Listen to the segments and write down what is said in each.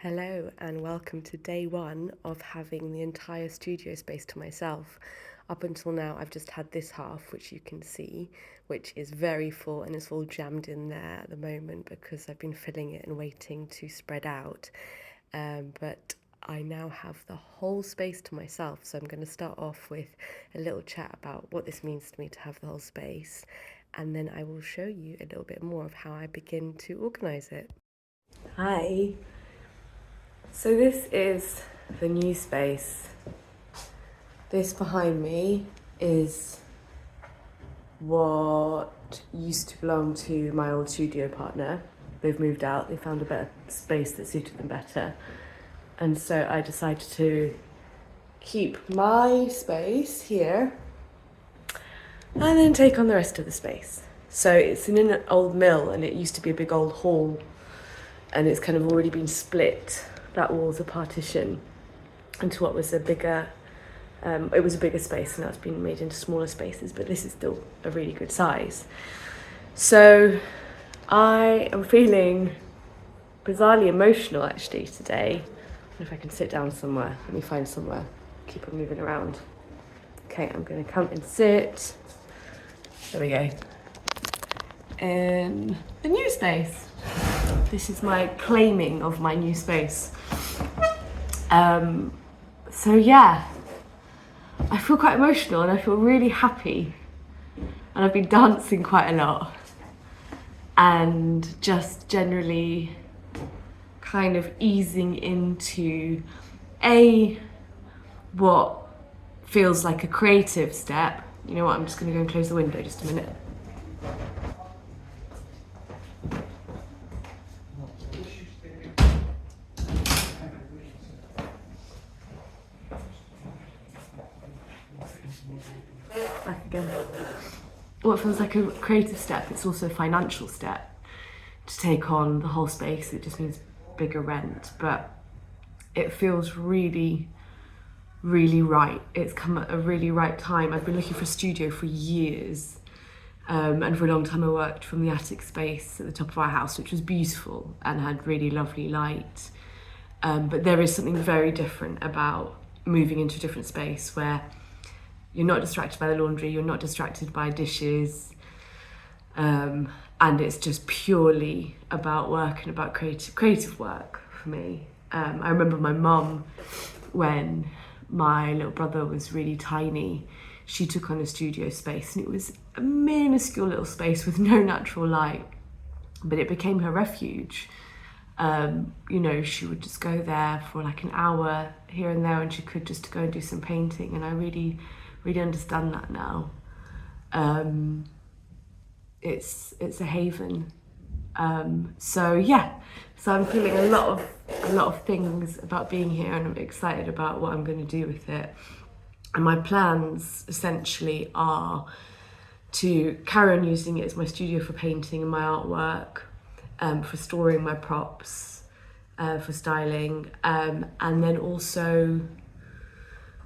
Hello and welcome to day one of having the entire studio space to myself. Up until now, I've just had this half, which you can see, which is very full and it's all jammed in there at the moment because I've been filling it and waiting to spread out. But I now have the whole space to myself, so I'm going to start off with a little chat about what this means to me to have the whole space, and then I will show you a little bit more of how I begin to organise it. Hi. So this is the new space. This behind me is what used to belong to my old studio partner. They've moved out, they found a better space that suited them better. And so I decided to keep my space here and then take on the rest of the space. So it's in an old mill and it used to be a big old hall and it's kind of already been split. That wall's a partition into what was a bigger, it was a bigger space and now it's been made into smaller spaces, but this is still a really good size. So I am feeling bizarrely emotional actually today. I don't know if I can sit down somewhere. Let me find somewhere. Keep on moving around. Okay, I'm gonna come and sit. There we go. In the new space. This is my claiming of my new space. So yeah, I feel quite emotional and I feel really happy. And I've been dancing quite a lot. And just generally kind of easing into what feels like a creative step. You know what, I'm just gonna go and close the window just a minute. Back again. What feels like a creative step, it's also a financial step to take on the whole space. It just means bigger rent, but it feels really, really right. It's come at a really right time. I've been looking for a studio for years, and for a long time I worked from the attic space at the top of our house, which was beautiful and had really lovely light. But there is something very different about moving into a different space where you're not distracted by the laundry, you're not distracted by dishes, and it's just purely about work and about creative work for me. I remember my mum, when my little brother was really tiny, she took on a studio space and it was a minuscule little space with no natural light, but it became her refuge. You know, she would just go there for like an hour here and there and she could just go and do some painting, and I really understand that now. It's a haven. So yeah, so I'm feeling a lot of things about being here, and I'm excited about what I'm going to do with it. And my plans essentially are to carry on using it as my studio for painting and my artwork, for storing my props, for styling, and then also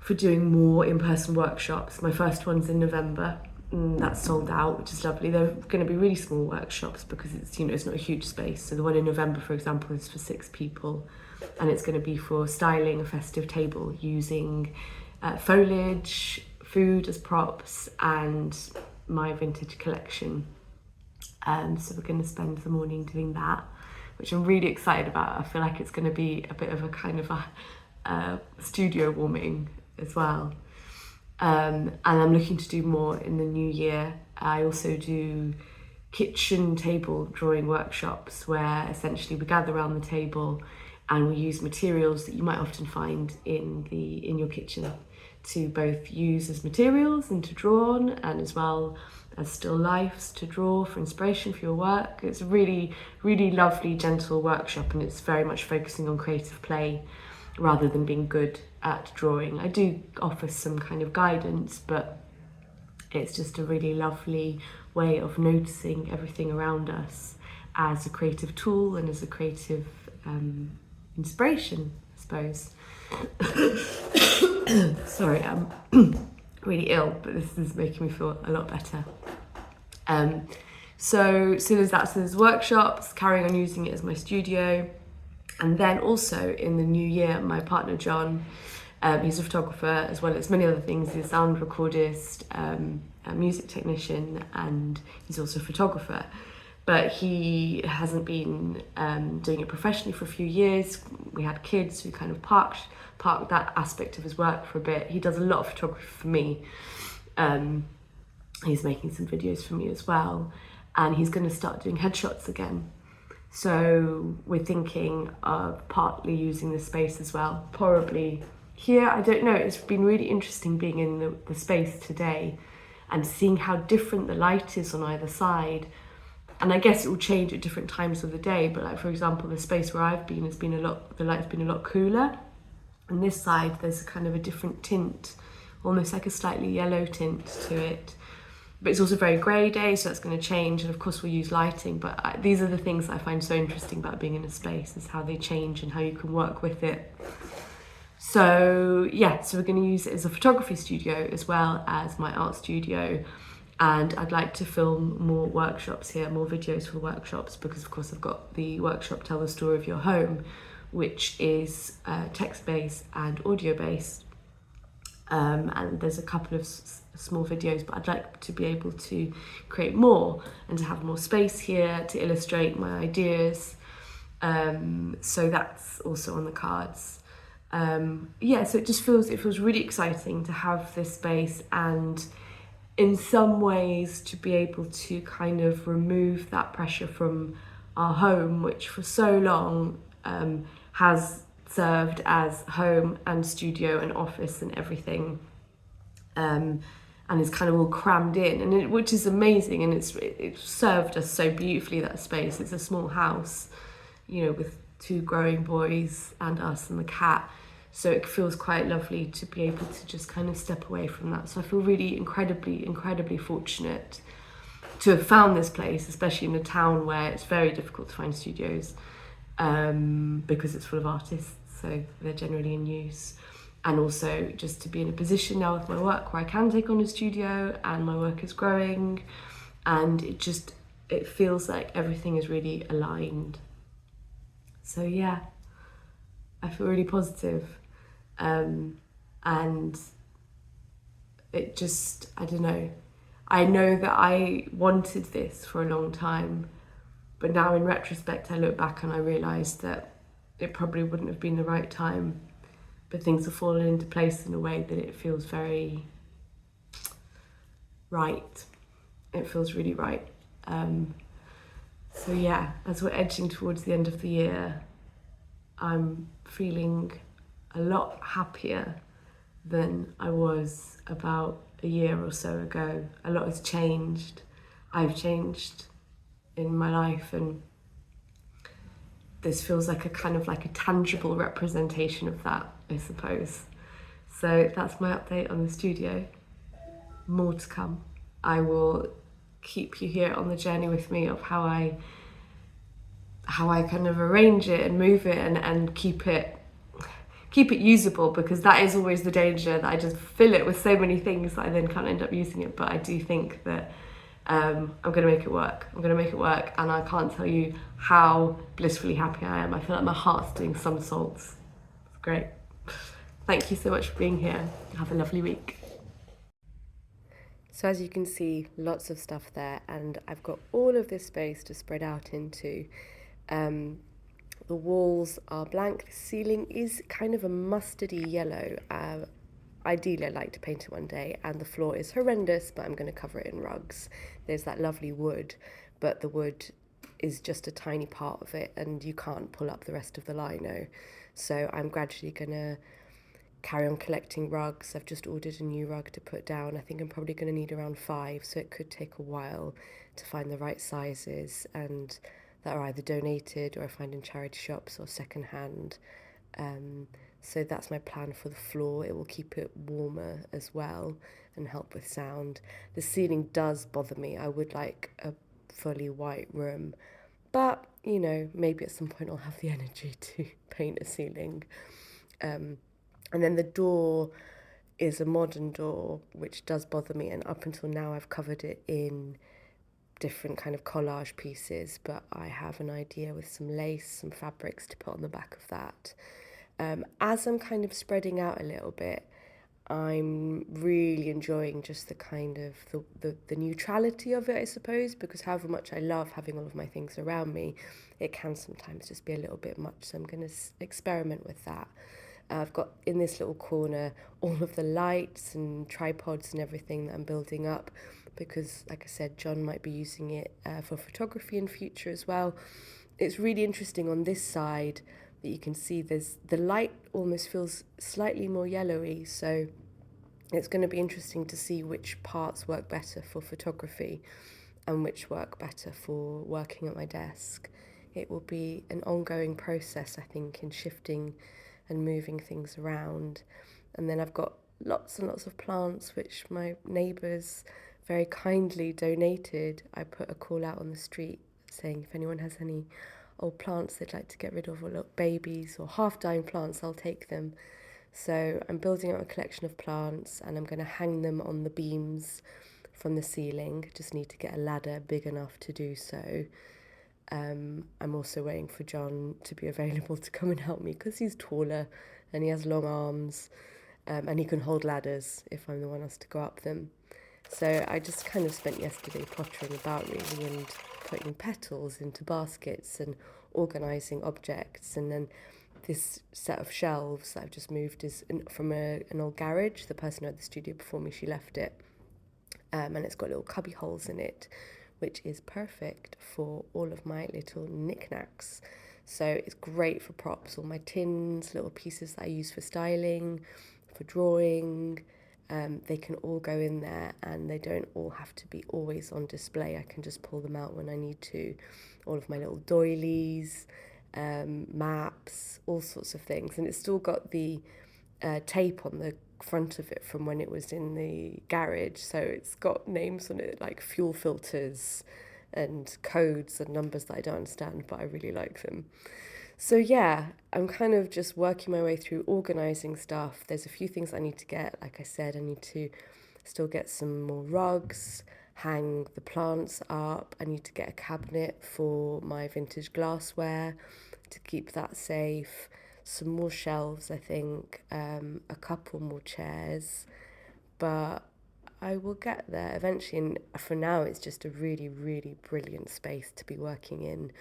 for doing more in-person workshops. My first one's in November, and that's sold out, which is lovely. They're going to be really small workshops because it's, you know, it's not a huge space. So the one in November, for example, is for 6 people, and it's going to be for styling a festive table using foliage, food as props, and my vintage collection. So we're going to spend the morning doing that, which I'm really excited about. I feel like it's going to be a bit of a kind of a studio warming as well. And I'm looking to do more in the new year. I also do kitchen table drawing workshops where essentially we gather around the table and we use materials that you might often find in your kitchen to both use as materials and to draw on, and as well as still lifes to draw for inspiration for your work. It's a really, really lovely, gentle workshop, and it's very much focusing on creative play rather than being good at drawing. I do offer some kind of guidance, but it's just a really lovely way of noticing everything around us as a creative tool and as a creative inspiration, I suppose. Sorry, I'm really ill, but this is making me feel a lot better. So there's that. So there's workshops, carrying on using it as my studio. And then also in the new year, my partner John, he's a photographer as well as many other things. He's a sound recordist, a music technician, and he's also a photographer. But he hasn't been doing it professionally for a few years. We had kids, so we kind of parked that aspect of his work for a bit. He does a lot of photography for me. He's making some videos for me as well, and he's going to start doing headshots again. So we're thinking of partly using the space as well, probably here. I don't know, it's been really interesting being in the space today and seeing how different the light is on either side. And I guess it will change at different times of the day, but like for example, the space where I've been the light's been a lot cooler. And this side, there's a kind of a different tint, almost like a slightly yellow tint to it. But it's also a very grey day, so that's going to change. And of course we'll use lighting, but these are the things that I find so interesting about being in a space, is how they change and how you can work with it. So yeah, so we're going to use it as a photography studio as well as my art studio. And I'd like to film more workshops here, more videos for the workshops, because of course I've got the workshop Tell the Story of Your Home, which is text-based and audio-based. And there's a couple of small videos, but I'd like to be able to create more and to have more space here to illustrate my ideas. So that's also on the cards. Yeah, so it feels really exciting to have this space, and in some ways to be able to kind of remove that pressure from our home, which for so long has served as home and studio and office and everything, and it's kind of all crammed in, and which is amazing, and it's served us so beautifully, that space. It's a small house, you know, with 2 growing boys and us and the cat, so it feels quite lovely to be able to just kind of step away from that. So I feel really incredibly fortunate to have found this place, especially in a town where it's very difficult to find studios, because it's full of artists, so they're generally in use. And also just to be in a position now with my work where I can take on a studio and my work is growing, and it feels like everything is really aligned. So yeah, I feel really positive. And it just, I don't know, I know that I wanted this for a long time, but now in retrospect I look back and I realise that it probably wouldn't have been the right time, but things have fallen into place in a way that it feels very right. It feels really right. So yeah, as we're edging towards the end of the year, I'm feeling a lot happier than I was about a year or so ago. A lot has changed. I've changed in my life, and this feels like a tangible representation of that, I suppose. So that's my update on the studio. More to come. I will keep you here on the journey with me of how I kind of arrange it and move it and keep it usable, because that is always the danger, that I just fill it with so many things that I then can't end up using it. But I do think that I'm going to make it work. And I can't tell you how blissfully happy I am. I feel like my heart's doing somersaults. It's great. Thank you so much for being here. Have a lovely week. So as you can see, lots of stuff there, and I've got all of this space to spread out into. The walls are blank, the ceiling is kind of a mustardy yellow. Ideally I'd like to paint it one day, and the floor is horrendous, but I'm going to cover it in rugs. There's that lovely wood, but the wood is just a tiny part of it, and you can't pull up the rest of the lino. So I'm gradually going to carry on collecting rugs. I've just ordered a new rug to put down. I think I'm probably going to need around 5, so it could take a while to find the right sizes, and that are either donated or I find in charity shops or secondhand. So that's my plan for the floor. It will keep it warmer as well and help with sound. The ceiling does bother me. I would like a fully white room, but you know, maybe at some point I'll have the energy to paint a ceiling. And then the door is a modern door, which does bother me, and up until now I've covered it in different kind of collage pieces, but I have an idea with some lace, some fabrics to put on the back of that. As I'm kind of spreading out a little bit, I'm really enjoying just the kind of the neutrality of it, I suppose, because however much I love having all of my things around me, it can sometimes just be a little bit much. So I'm going to experiment with that. I've got in this little corner all of the lights and tripods and everything that I'm building up because, like I said, John might be using it for photography in future as well. It's really interesting on this side that you can see there's the light almost feels slightly more yellowy, so it's going to be interesting to see which parts work better for photography and which work better for working at my desk. It will be an ongoing process, I think, in shifting and moving things around. And then I've got lots and lots of plants which my neighbours very kindly donated. I put a call out on the street saying if anyone has any old plants they'd like to get rid of, or little babies or half-dying plants, I'll take them. So I'm building up a collection of plants and I'm going to hang them on the beams from the ceiling. Just need to get a ladder big enough to do so. I'm also waiting for John to be available to come and help me because he's taller and he has long arms, and he can hold ladders if I'm the one who has to go up them. So I just kind of spent yesterday pottering about really and putting petals into baskets and organising objects. And then this set of shelves that I've just moved is from an old garage. The person who had the studio before me, she left it. And it's got little cubby holes in it, which is perfect for all of my little knickknacks. So it's great for props, all my tins, little pieces that I use for styling, for drawing. They can all go in there and they don't all have to be always on display. I can just pull them out when I need to. All of my little doilies, maps, all sorts of things. And it's still got the tape on the front of it from when it was in the garage, so it's got names on it like fuel filters and codes and numbers that I don't understand, but I really like them. So yeah, I'm kind of just working my way through organising stuff. There's a few things I need to get. Like I said, I need to still get some more rugs, hang the plants up. I need to get a cabinet for my vintage glassware to keep that safe. Some more shelves, I think, a couple more chairs, but I will get there eventually. And for now, it's just a really, really brilliant space to be working in.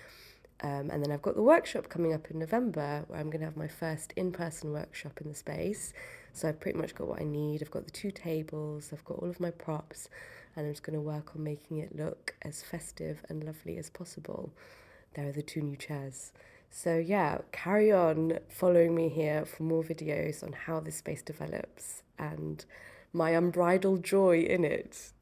And then I've got the workshop coming up in November where I'm going to have my first in-person workshop in the space. So I've pretty much got what I need. I've got the 2 tables, I've got all of my props, and I'm just going to work on making it look as festive and lovely as possible. There are the 2 new chairs. So yeah, carry on following me here for more videos on how this space develops and my unbridled joy in it.